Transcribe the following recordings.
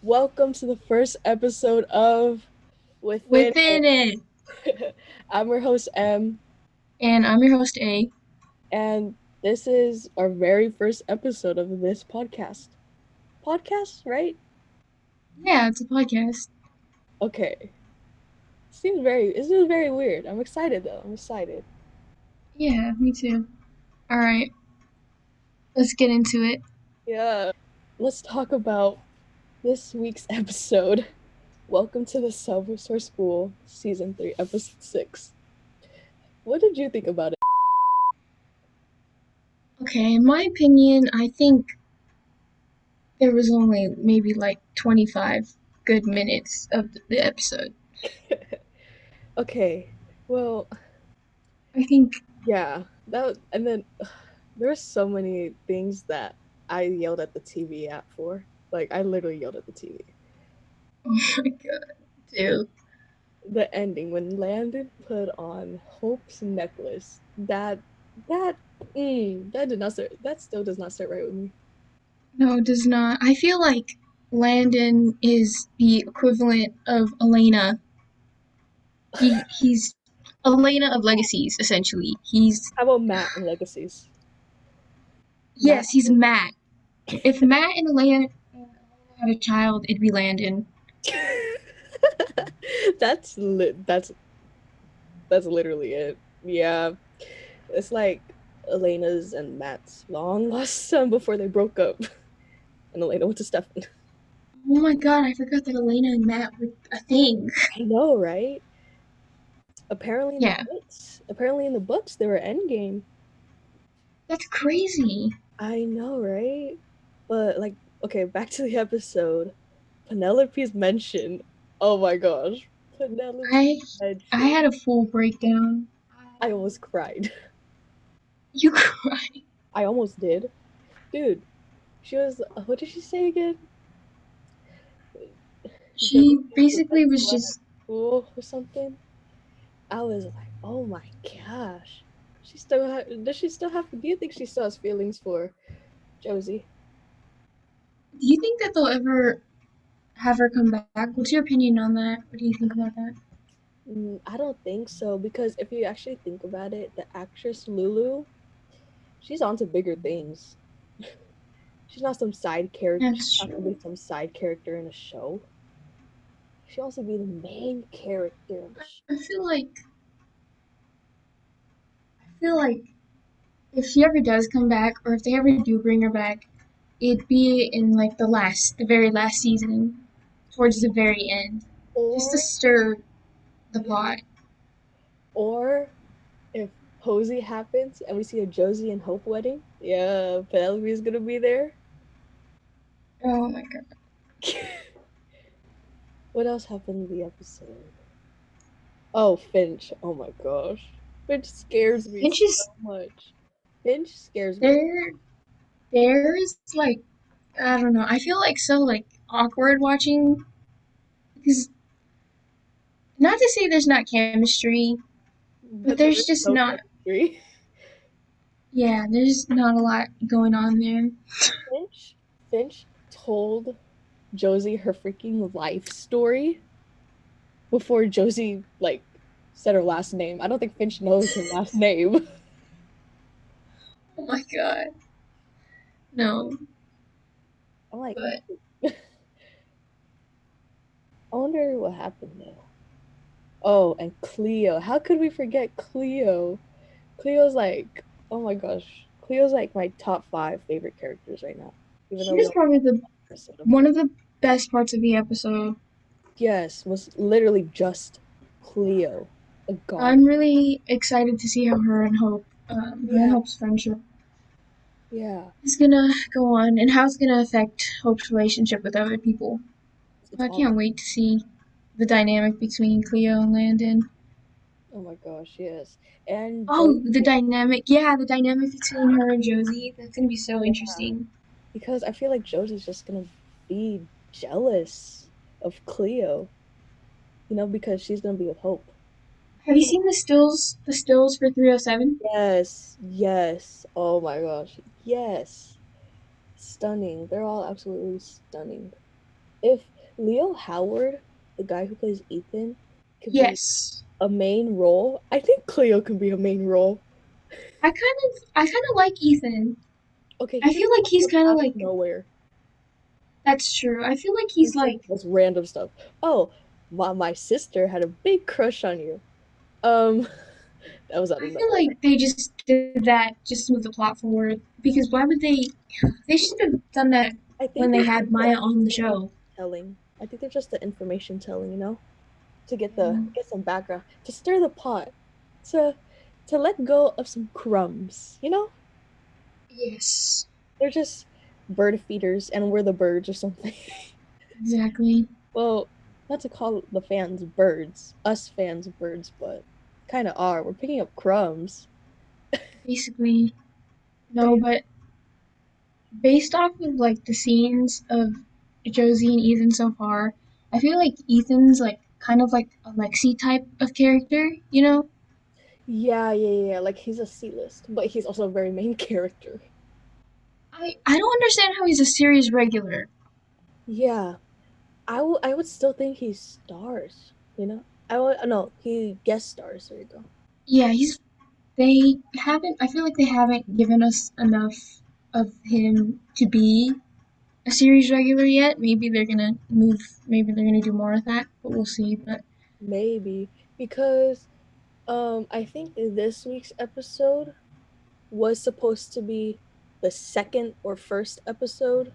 Welcome to the first episode of Within Within it. It. I'm your host, M, And I'm your host, A. and this is our very first episode of this podcast. Podcast, right? Yeah, it's a podcast. Okay. This is very weird. I'm excited though. I'm excited. Yeah, me too. Alright, let's get into it. Yeah. Let's talk about this week's episode. Welcome to the Silver Source School, Season 3, Episode 6. What did you think about it? Okay, in my opinion, I think there was only maybe like 25 good minutes of the episode. Okay. Well, I think, yeah. And then there's so many things that I yelled at the TV at for. Like I literally yelled at the TV. oh my god, dude. The ending when Landon put on Hope's necklace. That that did not start. That still does not sit right with me. No, it does not. I feel like Landon is the equivalent of Elena. He's Elena of Legacies, essentially. How about Matt and Legacies? Matt. Yes, he's Matt. If Matt and Elena had a child, it'd be Landon. That's literally it. Yeah, it's like Elena's and Matt's long lost son before they broke up, and Elena went to Stefan. Oh my god, I forgot that Elena and Matt were a thing. I know, right? Apparently in the Yeah, books, apparently in the books, they were endgame. that's crazy. I know, right? But like, okay, back to the episode. Penelope's mention. Oh my gosh, Penelope's I I mention. had a full breakdown. I almost cried. You cried. I almost did, dude. She was. What did she say again? She Josie is the best basically was one at just school or something. I was like, oh my gosh. Does she still have? Do you think she still has feelings for Josie? do you think that they'll ever have her come back? What's your opinion on that? What do you think about that? I don't think so because if you actually think about it, the actress Lulu, she's on to bigger things. She's not some side character. She's That's not gonna true. be some side character in a show. She also be the main character in the show. I feel like I feel like if she ever does come back, or if they ever do bring her back, it'd be in like the very last season, towards the very end, just to Or stir the pot. or if Posey happens and we see a Josie and Hope wedding, yeah, Penelope's gonna be there. Oh my god. What else happened in the episode? Oh, Finch. Oh my gosh. Finch scares me And so she's much. Finch scares me. there there's like I don't know. I feel like so like awkward watching because not to say there's not chemistry, but But there there's is just no not chemistry. yeah, there's not a lot going on there. Finch Finch told Josie her freaking life story before Josie like said her last name. I don't think Finch knows her last name. Oh my god. No. I'm like, But I wonder what happened though. Oh, and Cleo. How could we forget Cleo? Cleo's like, oh my gosh. Cleo's like my top five favorite characters right now. Even though she we was only probably the have one episode of one her. of the best parts of the episode. Yes, was literally just Cleo. A god. I'm really excited to see how her and Yeah, Hope's friendship yeah. is gonna go on and how it's gonna affect Hope's relationship with other people. It's I all can't wait to see the dynamic between Cleo and Landon. oh my gosh, yes. And Oh, Josie, the dynamic between her and Josie. That's gonna be so yeah. interesting. Because I feel like Josie's just gonna be jealous of Cleo, because she's gonna be with Hope. Have you seen the stills for 307? Yes, yes. Oh my gosh. Yes. Stunning. They're all absolutely stunning. If Leo Howard, the guy who plays Ethan, could be Yes. a main role, I think Cleo can be a main role. I kind of like Ethan. Okay, he I just feel like pops he's up kind of out of like nowhere that's true. I feel like and he's says like the most random stuff. Oh, my sister had a big crush on you. Um, that was out I of feel nowhere. like they just did that just to move the plot forward because why would they should have done that I when think they they're had just the Maya on the information show. telling. I think they're just the information telling, to get the Yeah. get some background, to stir the pot, to to let go of some crumbs. Yes. They're just bird feeders and we're the birds or something. Exactly. Well, not to call the fans birds, us fans birds, but kind of are. We're picking up crumbs. Basically, no, but based off of like the scenes of Josie and Ethan so far, I feel like Ethan's like kind of like a Lexi type of character, you know? Yeah, yeah, yeah. Like he's a C-list, but he's also a very main character. I don't understand how he's a series regular. Yeah, I would still think he stars. I would no, he guest stars. There you go. Yeah, they haven't I feel like they haven't given us enough of him to be a series regular yet. Maybe they're gonna do more of that, but we'll see. But Maybe because I think this week's episode was supposed to be the second or first episode.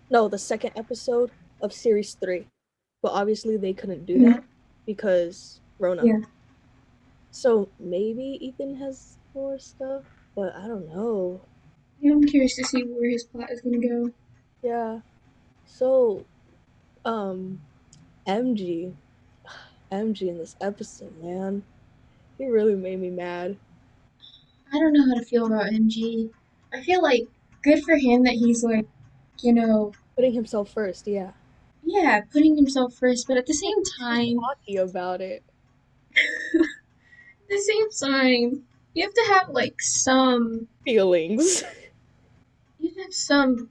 No, the second episode of series 3. But obviously they couldn't do that mm, because Rona. yeah, So maybe Ethan has more stuff, but I don't know. yeah, I'm curious to see where his plot is gonna go. Yeah. So, um, MG, MG in this episode, man, he really made me mad. I don't know how to feel about MG. I feel like good for him that he's like, you know, Putting himself first, yeah. yeah, putting himself first, but at the Like, same too time, cocky about it. at the same time, you have to have like Feelings. you have to have some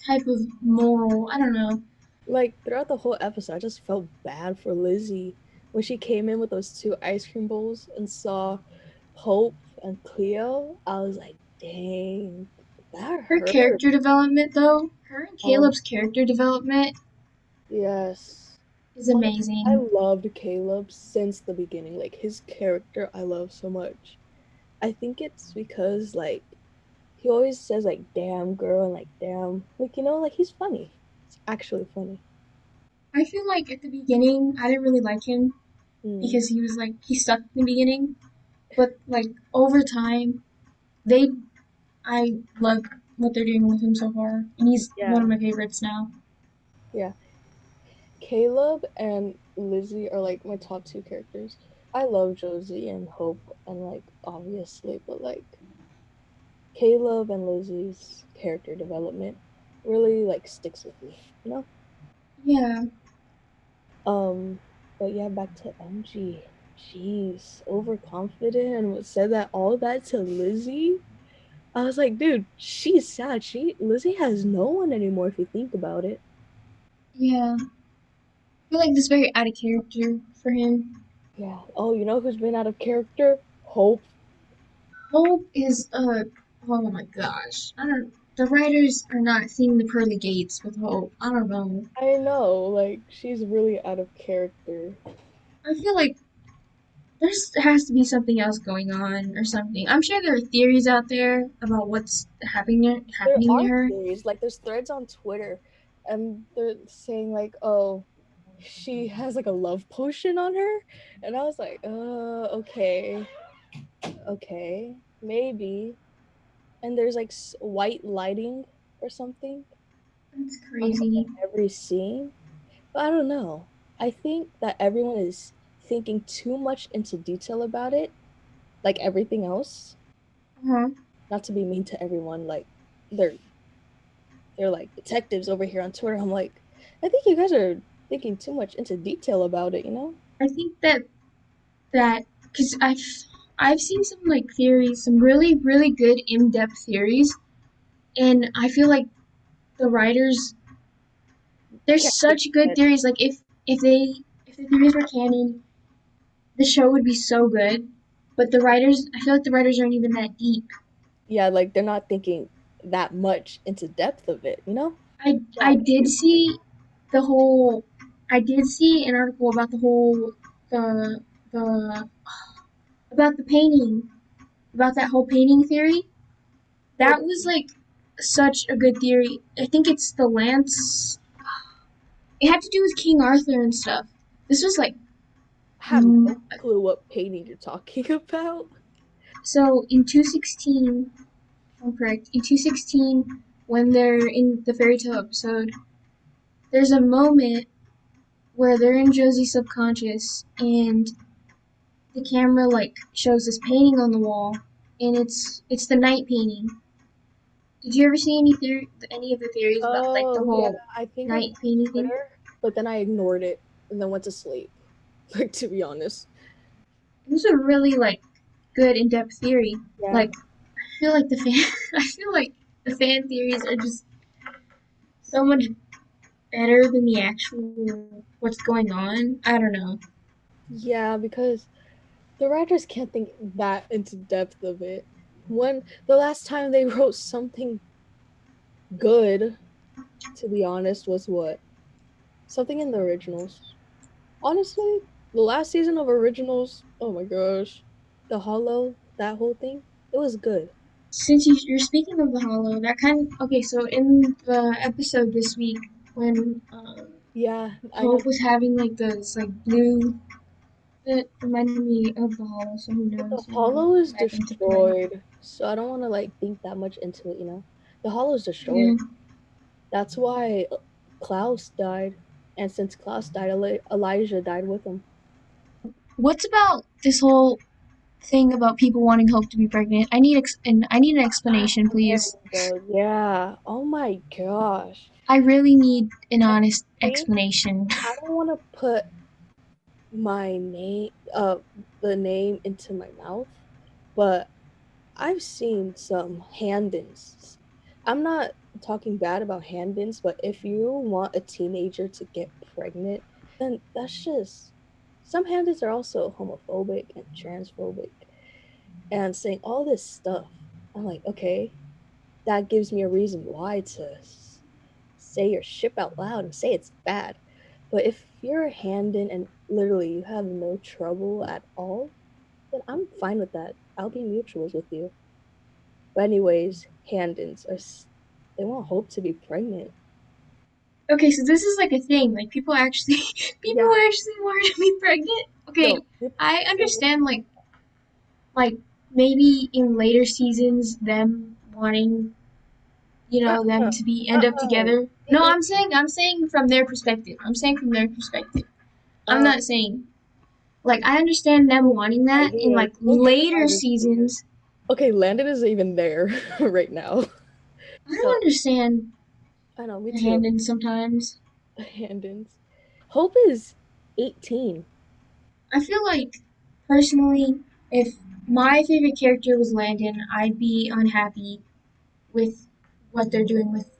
type of moral. I don't know. Like throughout the whole episode, I just felt bad for Lizzie when she came in with those two ice cream bowls and saw Hope and Cleo. I was like, dang, that Her hurt. character development, though, her and Oh, Caleb's character development yes. is Honestly, I amazing. loved Caleb since the beginning. Like his character, I love so much. I think it's because like he always says like damn girl and like damn like he's funny. It's actually funny. I feel like at the beginning, I didn't really like him Mm, because he was like, he sucked in the beginning. But like over time, they, I love what they're doing with him so far. And he's one yeah. of my favorites now. Yeah. Caleb and Lizzie are like my top two characters. I love Josie and Hope and like obviously, but like Caleb and Lizzie's character development really like sticks with me. Yeah. Um, but yeah, back to MG. Jeez, overconfident and said that all that to Lizzie. I was like, dude, she's sad. Lizzie has no one anymore if you think about it. Yeah. I feel like this is very out of character for him. Yeah. Oh, you know who's been out of character? Hope. Hope is, oh my gosh. I don't, the writers are not seeing the pearly gates with Hope. I don't know. I know, like she's really out of character. I feel like there has to be something else going on or something. I'm sure there are theories out there about what's There happening to are her. theories, like there's threads on Twitter, and they're saying like, oh, she has like a love potion on her, and I was like, okay, okay, maybe. And there's like white lighting or something That's on crazy. every scene, but I don't know. I think that everyone is thinking too much into detail about it, like everything else. Uh-huh. Not to be mean to everyone, like they're they're like detectives over here on Twitter. I'm like, I think you guys are thinking too much into detail about it. I think that because I've seen some like theories, some really good in-depth theories, and I feel like the writers There's Can't think such good of it. theories. Like if the theories were canon, the show would be so good. But the writers, I feel like the writers aren't even that deep. Yeah, like they're not thinking that much into depth of it, you know? I Yeah, did see the whole. I did see an article about the whole the about the painting about that whole painting theory. what That was like such a good theory. I think it's the lance. It had to do with King Arthur and stuff. This was like I have no mm, clue what painting you're talking about. so in 216. If I'm correct. In 216, when they're in the fairy tale episode, there's a moment where they're in Josie's subconscious and the camera like shows this painting on the wall, and it's the night painting. Did you ever see any of the theories about like the Oh, yeah, whole I think I night did painting thing? Twitter, but then I ignored it and then went to sleep. Like, to be honest. It was a really like good in depth theory. Yeah. Like I feel like the fan I feel like the fan theories are just so much better than the actual what's going on. I don't know. Yeah, because the writers can't think that into depth of it. When the last time they wrote something good, to be honest, was what? Something in the originals. Honestly, the last season of originals, oh my gosh. The Hollow, that whole thing, it was good. Since you're speaking of the Hollow, that kind of okay. So in the episode this week, when Yeah, I know. Hope was having like this like blue, that reminded me of the Hollow. So who But the knows? Maybe it'll Hollow is come back into play. destroyed, so I don't want to like think that much into it, you know? The Hollow is destroyed. Yeah. That's why Klaus died. And since Klaus died, Elijah died with him. What's about this whole thing about people wanting Hope to be pregnant? I need an explanation, There please. we go. Yeah. Oh my gosh. I really need an I honest think explanation. I don't want to put my name, the name into my mouth, but I've seen some hand-ins. I'm not talking bad about hand-ins, but if you want a teenager to get pregnant, then that's just some hand-ins are also homophobic and transphobic and saying all this stuff. I'm like, okay, that gives me a reason why to say your ship out loud and say it's bad. But if you're a hand-in and literally you have no trouble at all, then I'm fine with that. I'll be mutuals with you. But anyways, hand-ins are they want Hope to be pregnant. Okay, so this is like a thing. Like people actually, people Yeah, actually want to be pregnant. Okay, no, I understand like maybe in later seasons them wanting them uh-uh, to be end up uh-uh. together. No, Mm-mm. I'm saying from their perspective. I'm saying from their perspective. I'm Um, not saying like I understand them so wanting the that in idea is like we'll get the later writers to do it. seasons. Okay, Landon is even there right now. I don't So understand I know, me the too. hand in sometimes. Hand-ins. Hope is 18. I feel like personally, if my favorite character was Landon, I'd be unhappy with what they're doing with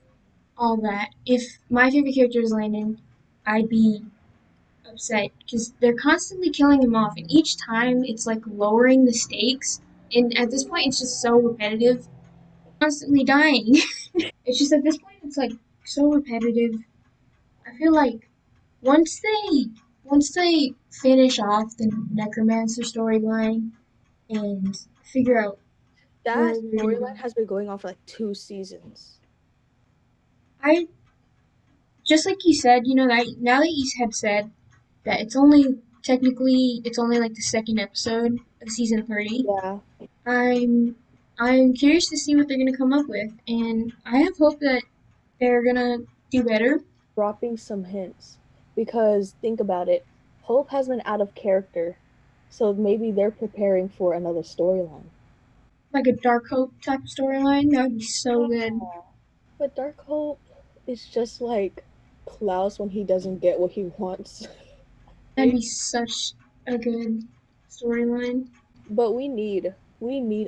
all that. If my favorite character is Landon, I'd be upset because they're constantly killing him off, and each time it's like lowering the stakes. And at this point, it's just so repetitive, constantly dying. It's just at this point, it's like so repetitive. I feel like once they once they finish off the necromancer storyline and figure out That where they're gonna go, storyline has been going on for like 2 seasons. I just like you said, that now that you had said that it's only like the second episode of season 3. Yeah, I'm curious to see what they're gonna come up with, and I have hope that they're gonna do better, dropping some hints because think about it. Hope has been out of character, so maybe they're preparing for another storyline. like a Dark Hope type of storyline. That would be so good. But Dark Hope is just like Klaus when he doesn't get what he wants. That'd Right? be such a good storyline. But we need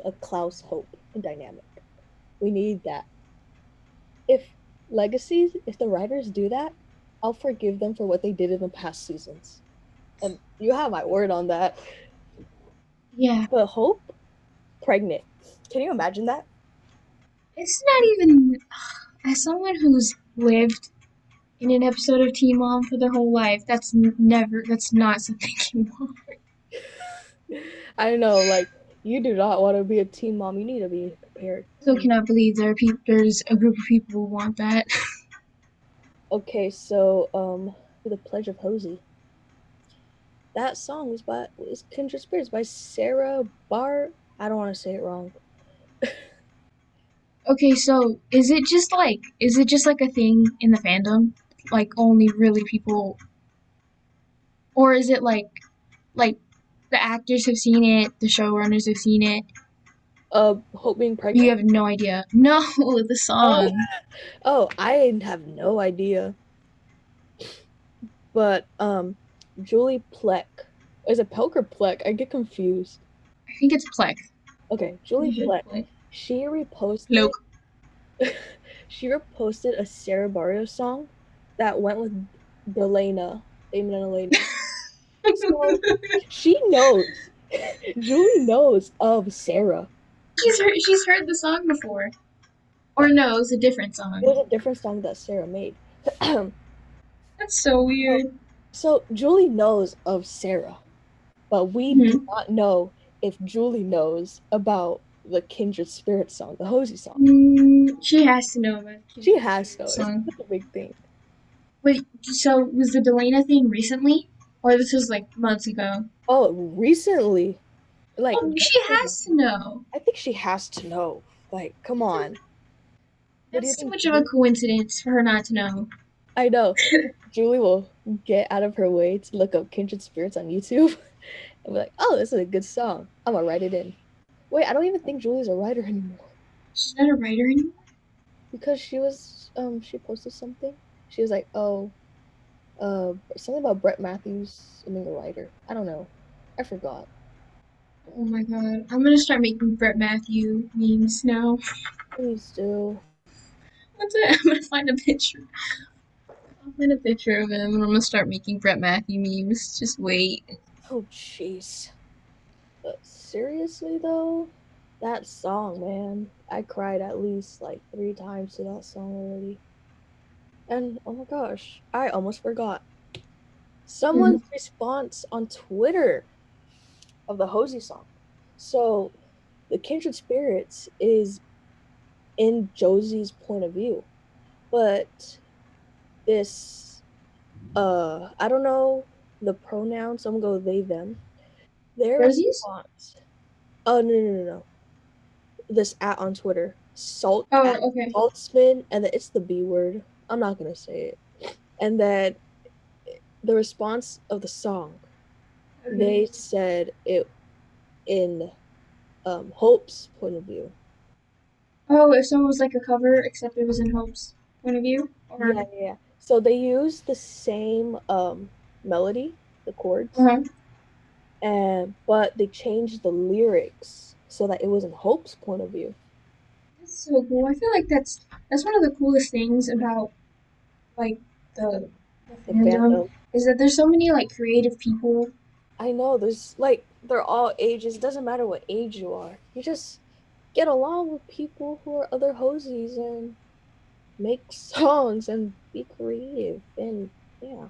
a Klaus Hope dynamic. We need that. If Legacies, if the writers do that, I'll forgive them for what they did in the past seasons. And you have my word on that. Yeah, But Hope, pregnant. Can you imagine that? it's not even as someone who's lived in an episode of Teen Mom for their whole life. That's not something you want. I know, like, you do not want to be a teen mom. You need to be prepared. I still cannot believe there's a group of people who want that. Okay, so, the Pledge of Hosey. That song was Kindred Spirits by Sarah Bar. I don't want to say it wrong. Okay, so is it just like a thing in the fandom? Like only really people, or is it like the actors have seen it, the showrunners have seen it? Hope being You pregnant? have no idea. No, the Oh, song. oh, I have no idea. But Julie Plec. Is it Pelk or Plec? I get confused. I think it's Plek. Okay, Julie Pretty sure it's Plec. Plek. She reposted Look. she reposted a Sarah Barrios song that went with Belena, Damon and Elena. So she knows. Julie knows of Sarah. She's heard the song before. Or no, it's a different It song. was a different song that Sarah made. so, That's so weird. so Julie knows of Sarah, but we do Hmm. not know if Julie knows about the Kindred Spirit song, the Hosey song. She has to know about She Kindred has Spirit to. It's song. such a big thing. Wait, so was the Delana thing recently? Or this was like months ago? Oh, recently, like Oh, she yesterday, has to know. I think she has to know. Like, come on. What do you That's too think? much of a coincidence for her not to know. I know. Julie will get out of her way to look up Kindred Spirits on YouTube and be like, oh, this is a good song. I'm gonna write it in. Wait, I don't even think Julie's a writer anymore She's not a writer anymore? because she posted something. She was like, oh, something about Brett Matthews being a writer. I don't know. I forgot. Oh my god. I'm gonna start making Brett Matthew memes now. Please do. What's it? I'm gonna find a picture. I'll find a picture of him and I'm gonna start making Brett Matthew memes. Just wait. Oh, jeez. But seriously though, that song, man, I cried at least like 3 times to that song already. And oh my gosh, I almost forgot. Mhm. Someone's response on Twitter of the Hosey song. So the Kindred Spirits is in Josie's point of view, but this I don't know the pronouns, so I'm gonna go they them. Their Rosie's? response. Oh no. This at on Twitter. Salt Oh, at okay. Saltzman, and then it's the B word. I'm not gonna say it. And then the response of the song, Okay. they said it in Hope's point of view. Oh, if someone was like a cover, except it was in Hope's point of view? Or, Yeah. So they used the same melody, the chords, uh-huh. and but they changed the lyrics so that it was in Hope's point of view. That's so cool. I feel like that's one of the coolest things about like the the The fandom fandom. is that there's so many like creative people. I know there's like they're all ages. It doesn't matter what age you are. You just get along with people who are other hosies and make songs and be creative and yeah.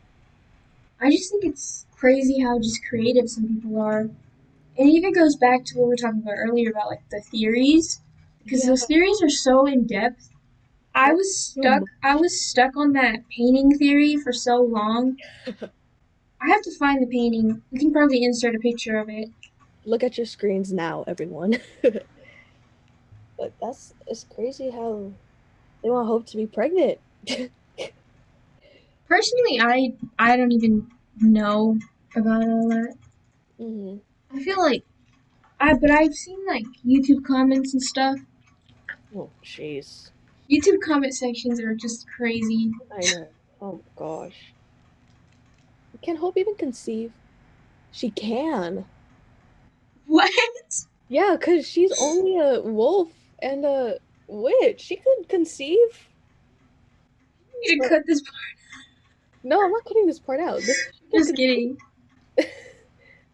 I just think it's crazy how just creative some people are. And it even goes back to what we were talking about earlier about like the theories, because Yeah, those theories are so in depth. that's too I much. was stuck on that painting theory for so long. I have to find the painting. We can probably insert a picture of it. Look at your screens now, everyone. But that's it's crazy how they want Hope to be pregnant. Personally, I don't even know about all that. hmm I feel like but I've seen like YouTube comments and stuff. Oh, jeez. YouTube comment sections are just crazy. I know. Oh gosh. Can Hope even conceive? She can. What? Yeah, because she's only a wolf and a witch. She could conceive. You need to But cut this part. No, I'm not cutting this part out. This she can Just kidding.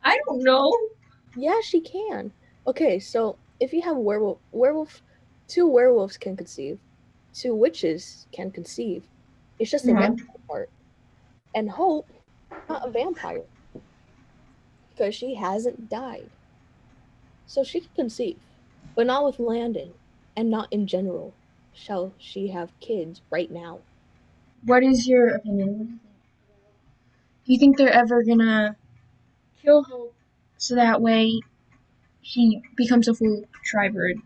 I don't know. yeah, she can. Okay, so if you have werewolf, two werewolves can conceive, two witches can conceive. It's just the Uh-huh. vampire part. And Hope, not a vampire, because she hasn't died. So she can conceive, but not with Landon, and not in general. Shall she have kids right now? What is your opinion? What do you think? Do you think they're ever gonna kill Hope so that way she becomes a full tri-bird?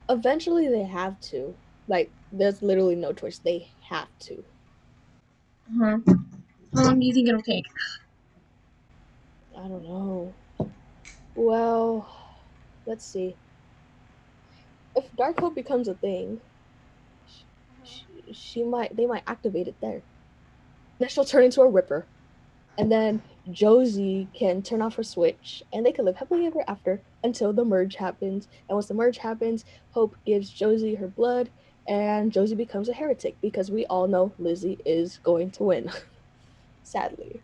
Eventually, they have to. Like, there's literally no choice. They have to. Uh-huh. How long do you think it'll take? I don't know. Well, let's see. If Dark Hope becomes a thing, she might they might activate it there. Then she'll turn into a Ripper, and then Josie can turn off her switch, and they can live happily ever after until the merge happens. And once the merge happens, Hope gives Josie her blood, and Josie becomes a heretic because we all know Lizzie is going to win, sadly.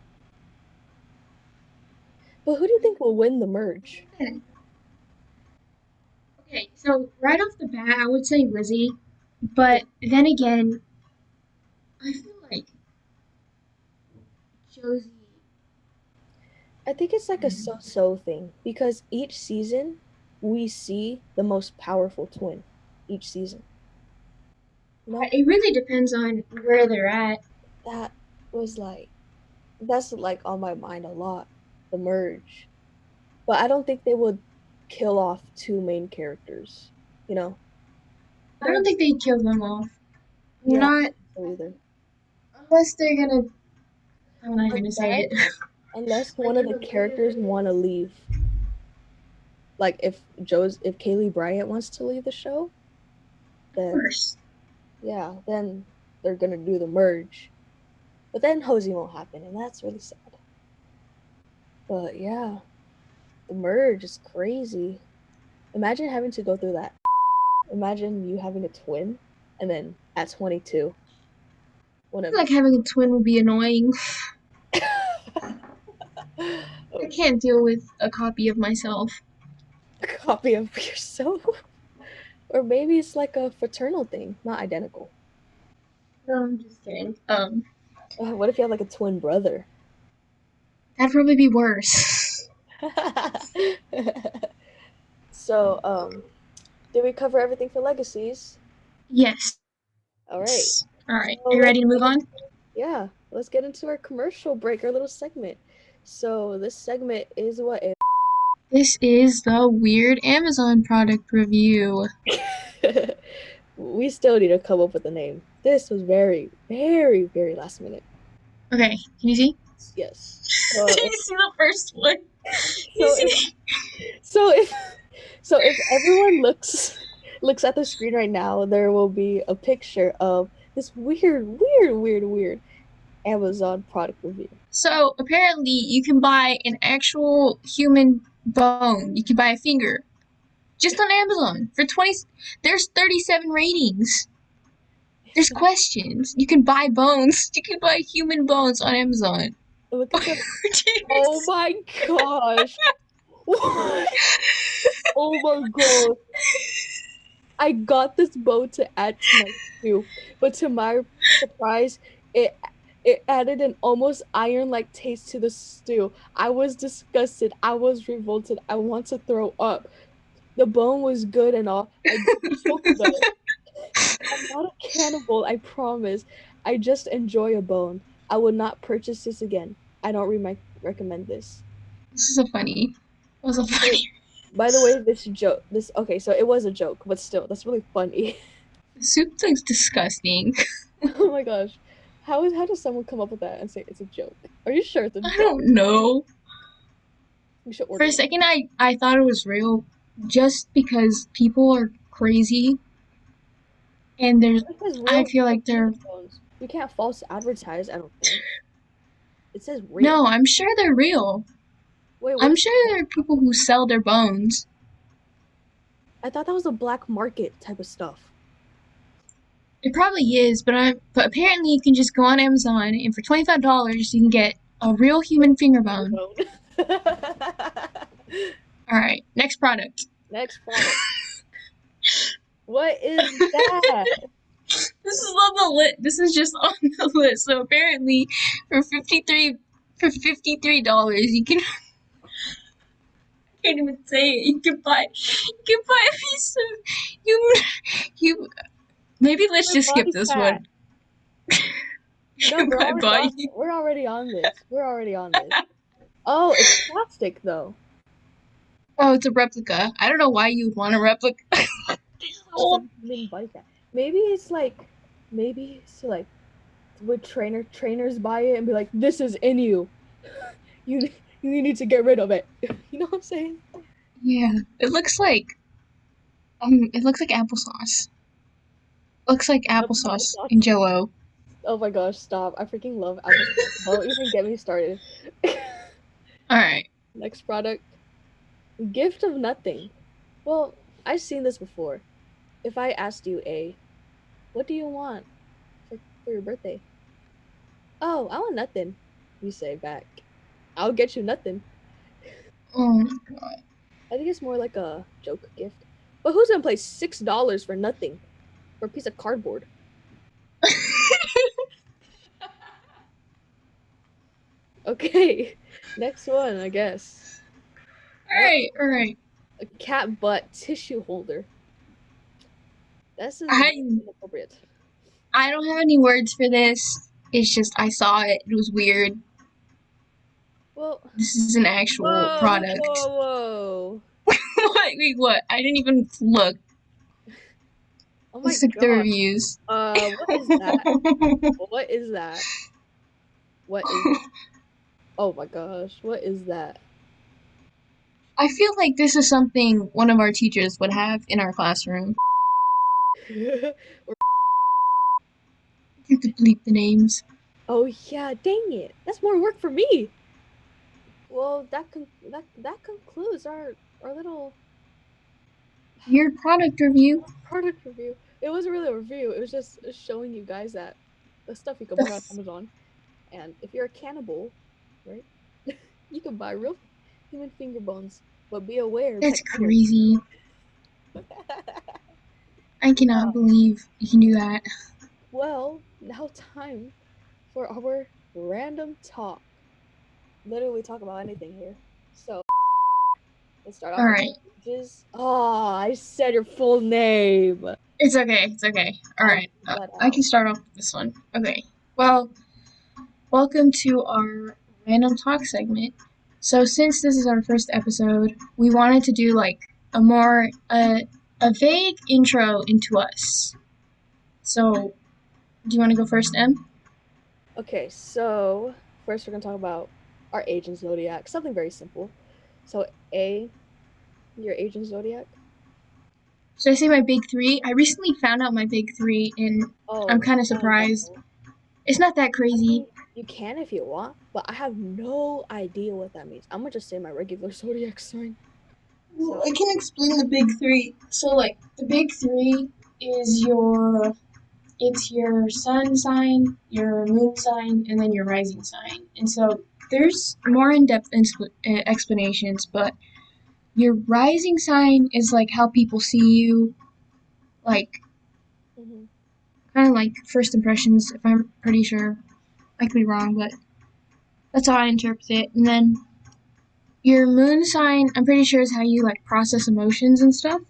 But who do you think will win the merge? Okay, so right off the bat, I would say Lizzie, but then again, I feel like Josie. I think it's like a so-so thing because each season we see the most powerful twin each season. You know, It really depends on where they're at. that was like that's like on my mind a lot, the merge. But I don't think they would kill off two main characters, you know? I I don't don't think they'd kill them off. yeah, I Not don't either. unless they're gonna. I'm not even gonna say Unless it. unless Like one of in the the very, characters very. want to leave. Like if Kaylee Bryant wants to leave the show, Of then course. yeah, then they're gonna do the merge. But then Hosey won't happen, and that's really sad. But yeah, the merge is crazy. Imagine having to go through that. Imagine you having a twin, and then at 22, one I feel of like having a twin would be annoying. I oh, can't deal with a copy of myself. a copy of yourself. Or maybe it's like a fraternal thing, not identical. No, I'm just kidding. What if you have like a twin brother? That'd probably be worse. So, did we cover everything for legacies? Yes. All right. All So right. Are you let's ready to move get on? yeah, let's get into our commercial break, our little segment. So this segment is what This is the weird Amazon product review. it we still need to come up with a name. This was very, very, very last minute. Okay, can you see? Yes. Can you see the first one? You So if see? so if so if everyone looks at the screen right now, there will be a picture of this weird Amazon product review. So apparently, you can buy an actual human bone. You can buy a finger just on Amazon for 20. There's 37 ratings. There's So questions. You can buy bones. You can buy human bones on Amazon. look at the oh my gosh. What? Oh my god. I got this bow to add to my stew, but to my surprise, it it added an almost iron-like taste to the stew. I was disgusted. I was revolted. I want to throw up. The bone was good and all. I didn't choke though. I'm not a cannibal, I promise. I just enjoy a bone. I would not purchase this again. I don't recommend this. This is a funny. It was a Wait, funny. by the way, this joke, this okay, so it was a joke, but still, that's really funny. The soup looks disgusting. Oh my gosh. How does someone come up with that and say it's a joke? Are you sure it's a I joke? don't know. We should For order a one. second, I thought it was real, just because people are crazy, and there's. It says I real feel like they're. human bones. We can't false advertise, I don't think. It says real. No, I'm sure they're real. Wait, I'm what's sure there are people who sell their bones. I thought that was a black market type of stuff. It probably is, but apparently you can just go on Amazon and for $25 you can get a real human finger bone. All right, next product. Next product. What is that? This is on the list. This is just on the list. So apparently, for $53, you can I can't even say it. You can buy a piece of you. Maybe let's Your just skip body this fat. one. You No, can we're buy already on. body. We're already on this. We're already on this. Oh, it's plastic though. Oh, it's a replica. I don't know why you would want a replica. Just a Oh, human body fat. Maybe it's like, maybe it's like, would trainers buy it and be like, "This is in you. You you need to get rid of it." You know what I'm saying? yeah. It looks like applesauce. Looks like applesauce Applesauce. in Jello. Oh my gosh, stop. I freaking love applesauce. Don't even get me started. All right. Next product. Gift of nothing. Well, I've seen this before. If I asked you, A, what do you want for your birthday? Oh, I want nothing. You say back. I'll get you nothing. Oh my god. I think it's more like a joke gift. But who's gonna pay $6 for nothing? For a piece of cardboard? Okay. Next one, I guess. All What? right. All right. A cat butt tissue holder. This is I inappropriate. I don't have any words for this. It's just I saw it. It was weird. Well, This is an actual whoa, product. whoa, whoa. What? Wait, what? I didn't even look. Oh my Let's look at the gosh. reviews. What is that? What is that? What is Oh my gosh, what is that? I feel like this is something one of our teachers would have in our classroom. You have to bleep the names. Oh yeah, dang it. That's more work for me. Well, that concludes our little Weird product review. product review. It wasn't really a review. It was just showing you guys that the stuff you can buy on That's, Amazon. And if you're a cannibal, right, you can buy real human finger bones. But be aware, that's pet owner. crazy. I cannot believe you can do that. Well, now time for our random talk. Literally talk about anything here. So let's start All off with right. ages. Oh, I said your full name. It's okay. It's okay. All I'll right. leave that I can out. start off with this one. Okay. Well, welcome to our random talk segment. So, since this is our first episode, we wanted to do like a more a vague intro into us. So, do you want to go first, Em? Okay, so first we're gonna talk about our age and zodiac. Something very simple. So A, your age and zodiac. Should I say my big three? I recently found out my big three, and I'm Oh, kind of oh surprised. no. It's not that I mean, crazy. you can if you want, but I have no idea what that means. I'm gonna just say my regular zodiac sign. Well, So, I can explain the big three. So, like, the big three is it's your sun sign, your moon sign, and then your rising sign. And so there's more in-depth explanations, but your rising sign is like how people see you, like mhm, kind of like first impressions. If I'm pretty sure, I could be wrong, but that's how I interpret it. And then your moon sign, I'm pretty sure is how you like process emotions and stuff.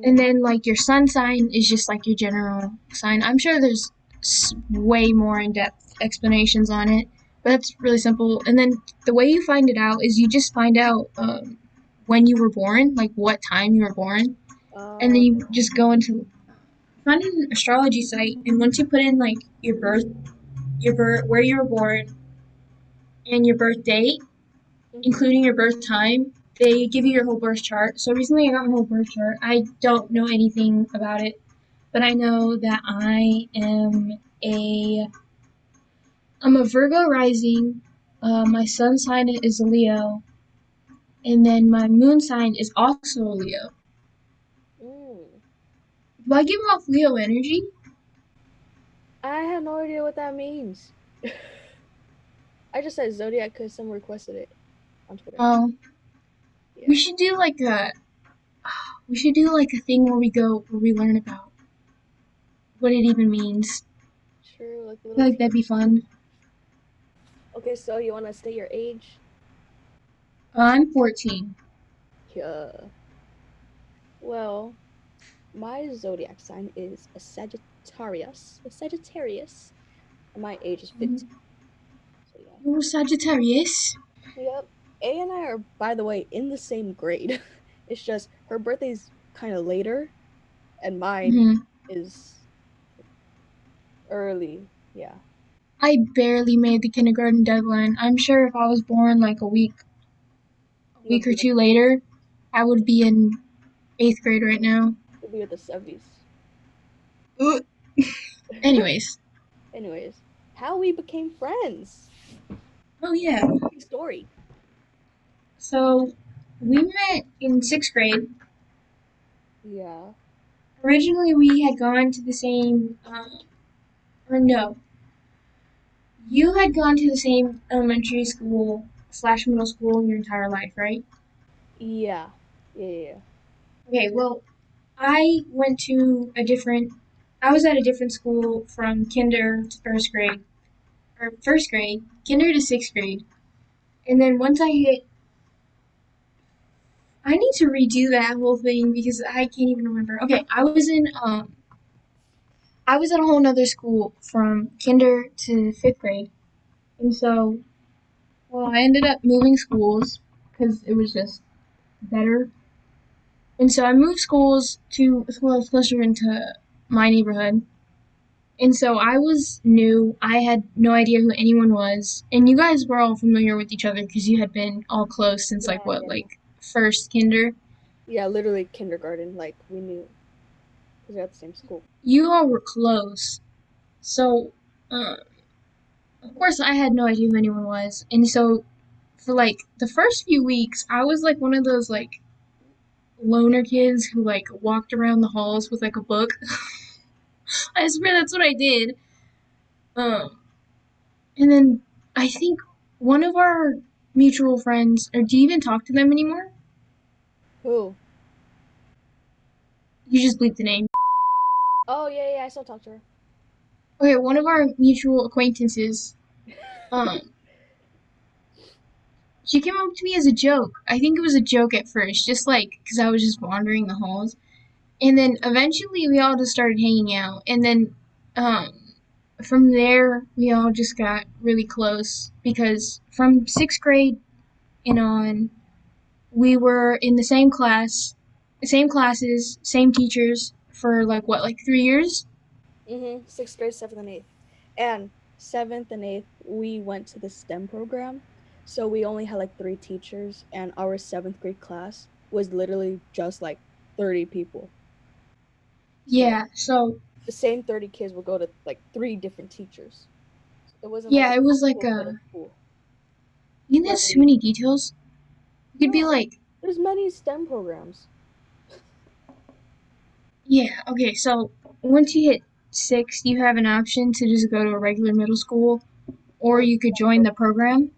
And mm, then like your sun sign is just like your general sign. I'm sure there's way more in-depth explanations on it, but that's really simple. And then the way you find it out is you just find out when you were born, like what time you were born, and then oh, you just go into find an astrology site, and once you put in like your birth, where you were born, and your birth date, mhm, including your birth time, they give you your whole birth chart. So recently I got my whole birth chart. I don't know anything about it, but I know that a I'm a Virgo rising. My sun sign is a Leo, and then my moon sign is also a Leo. mm. Do I give off Leo energy? I have no idea what that means. I just said zodiac because someone requested it on Twitter. Um, we Yeah, should do like a we should do like a thing where we learn about what it even means. true. Like a I feel little like tea. that'd be fun. Okay, so you want to state your age? I'm 14. Yeah. Well, my zodiac sign is a Sagittarius. A Sagittarius. And my age is 15. So yeah. You're Sagittarius. Yep. A and I are, by the way, in the same grade. It's just her birthday's kind of later, and mine Hmm. is early. Yeah. I barely made the kindergarten deadline. I'm sure if I was born like a You'll week be or like, two later, I would be in eighth grade right now. you'll be with the 70s. Ugh. Anyways, Anyways, how we became friends. oh yeah. Interesting story. So we met in sixth grade. Yeah. Originally, we had gone to the same, or no, you had gone to the same elementary school slash middle school your entire life, right? Yeah. Yeah. Yeah. Okay, well, I went to a different, I was at a different school from kinder to first grade, or first grade, kinder to sixth grade. And then once I hit, I need to redo that whole thing because I can't even remember. Okay, I was at a whole nother school from kinder to fifth grade. And so, well, I ended up moving schools because it was just better. And so I moved schools to a school that was closer into my neighborhood. And so I was new. I had no idea who anyone was. And you guys were all familiar with each other because you had been all close since Yeah. like what, Yeah. like first kinder? Yeah. Literally kindergarten. Like we knew because we're at the same school. You all were close. So, uh, of course, I had no idea who anyone was. And so for like the first few weeks, I was like one of those like loner kids who like walked around the halls with like a book. I swear that's what I did. Um, and then I think one of our mutual friends, or do you even talk to them anymore? Who? You just bleep the name. Oh yeah. Yeah. I still talk to her. Okay, one of our mutual acquaintances, um, she came up to me as a joke. I think it was a joke at first, just like because I was just wandering the halls. And then eventually we all just started hanging out. And then from there, we all just got really close because from sixth grade and on, we were in the same classes, same teachers for like what, like 3 years? Sixth grade, seventh and eighth, and seventh and eighth we went to the STEM program, so we only had like three teachers, and our seventh grade class was literally just like 30 people. So Yeah, so the same 30 kids would go to like three different teachers. So it wasn't like yeah, an it was like actual middle a. school I think where that's too we many details. It could be no, like, there's many STEM programs. yeah, okay, so once you hit six, you have an option to just go to a regular middle school, or Or you could join the program.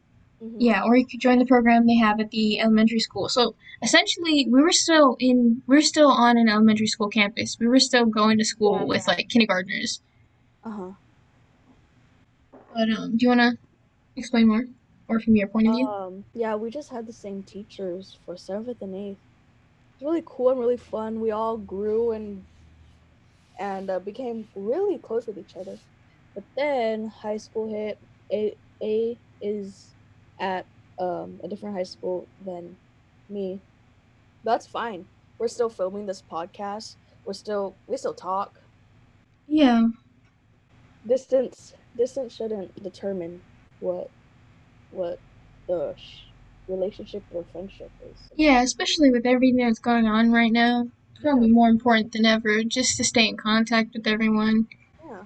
mm-hmm. Yeah, or you could join the program they have at the elementary school. So essentially, we were still on an elementary school campus. We were still going to Yeah, school with yeah. like kindergartners. Uh-huh. But do you want to explain more, or from your point of view? Yeah, we just had the same teachers for seventh and eighth. It's really cool and really fun. We all grew and became really close with each other. But then high school hit. A is at a different high school than me. That's fine. We're still filming this podcast. We still talk. Yeah, Distance shouldn't determine what what the relationship or friendship is yeah, sometimes. especially with everything that's going on right now. It's Yeah, probably more important than ever just to stay in contact with everyone. yeah.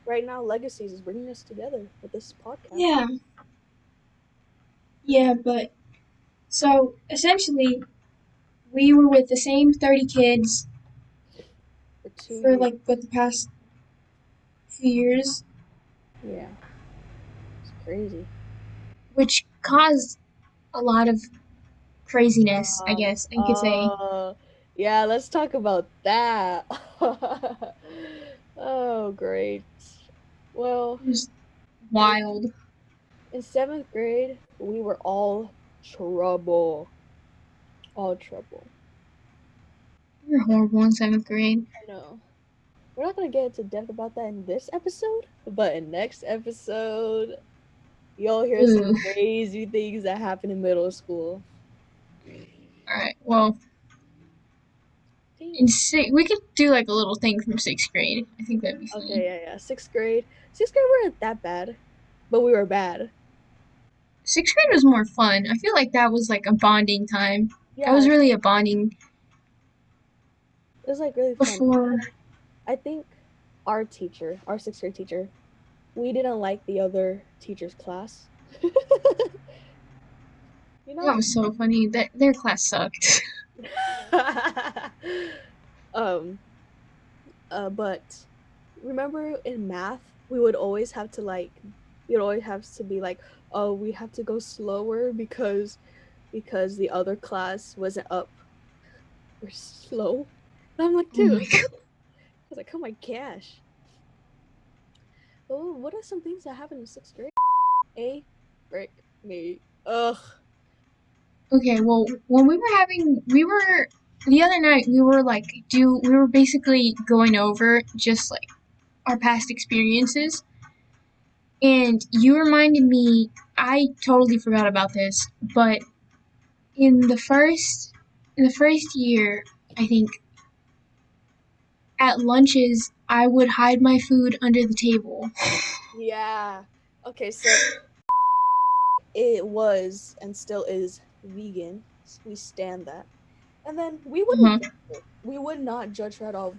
Right now, Legacies is bringing us together with this podcast Yeah, yeah, but so essentially, we were with the same 30 kids for two for years. like what the past few years, Yeah, it's crazy. which caused a lot of craziness, I Um, guess you could say. uh, yeah, let's talk about that. Oh, great. Well, It was in, wild. in seventh grade, we were all trouble. All trouble. We were horrible in seventh grade. I know. We're not gonna get into depth about that in this episode, but in next episode, you'll hear some Ooh. crazy things that happen in middle school. Alright, well, in Damn. we could do like a little thing from sixth grade. I think that'd be Okay, funny. yeah, yeah. Sixth grade. Sixth grade weren't that bad, but we were bad. Sixth grade was more fun. I feel like that was like a bonding time. That Yeah, was it really a bonding was like really fun. before. I think our teacher, our sixth grade teacher, we didn't like the other teacher's class. You That know? was so funny. That their class sucked. um, but remember in math, we would always have to like, you'd always have to be like, oh, we have to go slower because the other class wasn't up or slow. And I'm like, Oh my dude, what? god. I was like, oh my gosh. Oh, what are some things that happened in sixth grade? A frick me. Ugh. Okay, well, when we were the other night. We were like, we were basically going over just like our past experiences, and you reminded me. I totally forgot about this, but in the first in the first year, I think at lunches I would hide my food under the table. Yeah. Okay, so it was and still is vegan. We stand that. And then we wouldn't Uh-huh. judge her. We would not judge her at all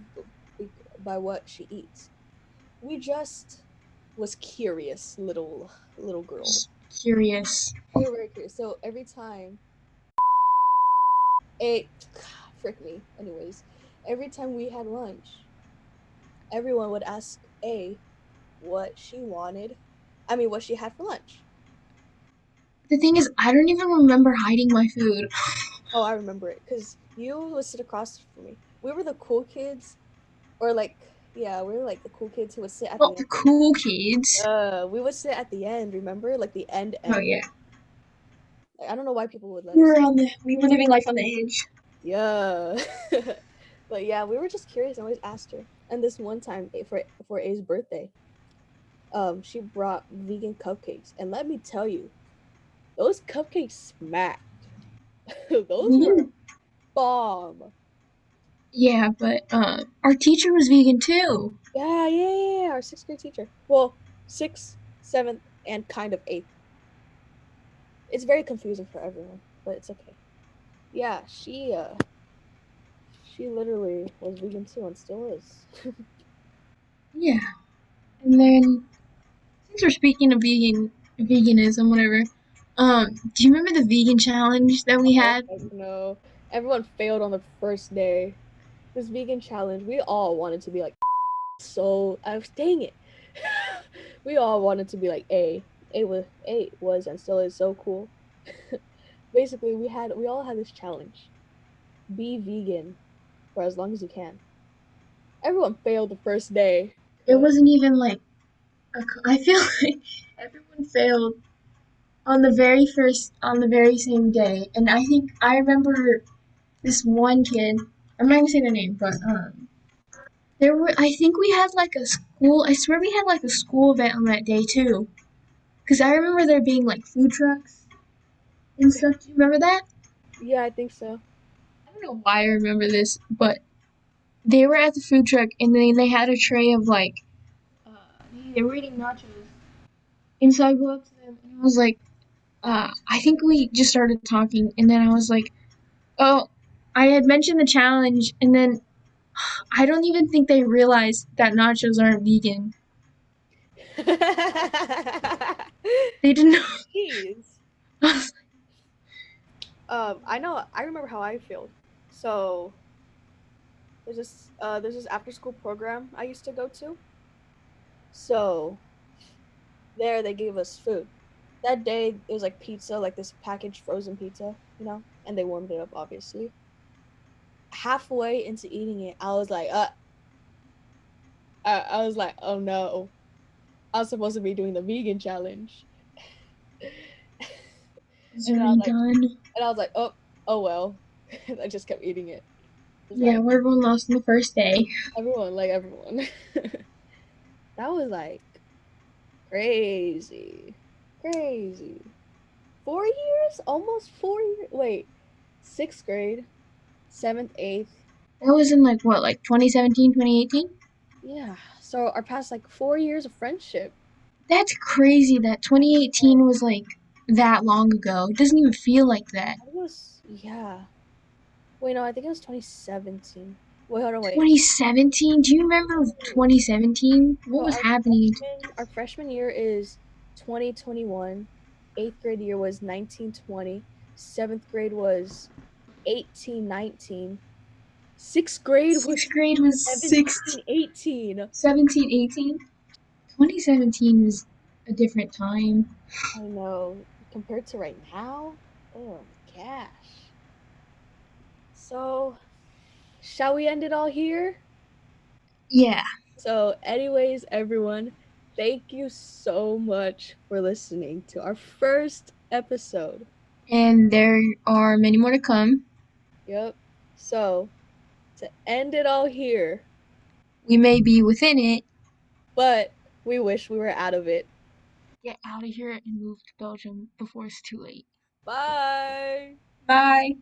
by what she eats. We just was curious little girls. Just curious. We were very curious. So every time a frick me. Anyways, every time we had lunch, everyone would ask A what she wanted. I mean, what she had for lunch. The thing is, I don't even remember hiding my food. Oh, I remember it because you would sit across from me. We were the cool kids, or like, yeah, we were like the cool kids who would sit at Not the the end. cool kids. We would sit at the end. Remember, like the end Oh end. yeah, Like, I don't know why people would let we us. were we were living life on the edge. Yeah, but yeah, we were just curious. I always asked her. And this one time for A's birthday, she brought vegan cupcakes, and let me tell you, those cupcakes smacked. Those were Me? bomb. Yeah, but our teacher was vegan too. Yeah, yeah, yeah, yeah. Our sixth grade teacher. Well, sixth, seventh, and kind of eighth. It's very confusing for everyone, but it's okay. Yeah, she literally was vegan too and still is. Yeah, and then since we're speaking of veganism, whatever. Do you remember the vegan challenge that we Oh had? heck no. Everyone failed on the first day. This vegan challenge, we all wanted to be like so I was dang it. We all wanted to be like A. A was and still is so cool. Basically we all had this challenge. Be vegan for as long as you can. Everyone failed the first day, It but wasn't even like I feel like everyone failed on the very same day, and I think I remember this one kid. I'm not gonna say the name, but there were. I think we had like a school. I swear we had like a school event on that day too. Because I remember there being like food trucks and stuff. Do you remember that? yeah, I think so. I don't know why I remember this, but they were at the food truck and then they had a tray of like they were eating nachos. And so I go up to them and I was like, I think we just started talking and then I was like, oh, I had mentioned the challenge and then I don't even think they realized that nachos aren't vegan. They didn't know. Jeez. I know. I remember how I feel. So there's this after school program I used to go to. So there they gave us food. That day it was like pizza, like this packaged frozen pizza, and they warmed it up obviously. Halfway into eating it, I was like, oh no, I was supposed to be doing the vegan challenge. Is And it then I was already like, done? oh well. I just kept eating it. It was Yeah, like well, everyone lost on the first day. everyone. That was like crazy. Crazy. 4 years? Almost 4 years. Wait, sixth grade, seventh, eighth. That was in like what, like 2017, 2018? Yeah. So our past like 4 years of friendship. That's crazy that Oh, 2018 was like that long ago. It doesn't even feel like that. I think it was, yeah. Wait, no, I think it was 2017. Wait, hold on, wait. 2017? Do you remember No. 2017? What So was our happening? freshman year is 2021. Eighth grade year was 1920. Seventh grade was 1819. Sixth grade was Sixth grade was 1718. 17, 18? 2017 was a different time. I know. Compared to right now? Oh my gosh. So, shall we end it all here? Yeah, So, anyways, everyone, thank you so much for listening to our first episode. and there are many more to come. Yep. So, to end it all here, We may be within it. but we wish we were out of it. Get out of here and move to Belgium before it's too late. Bye. Bye.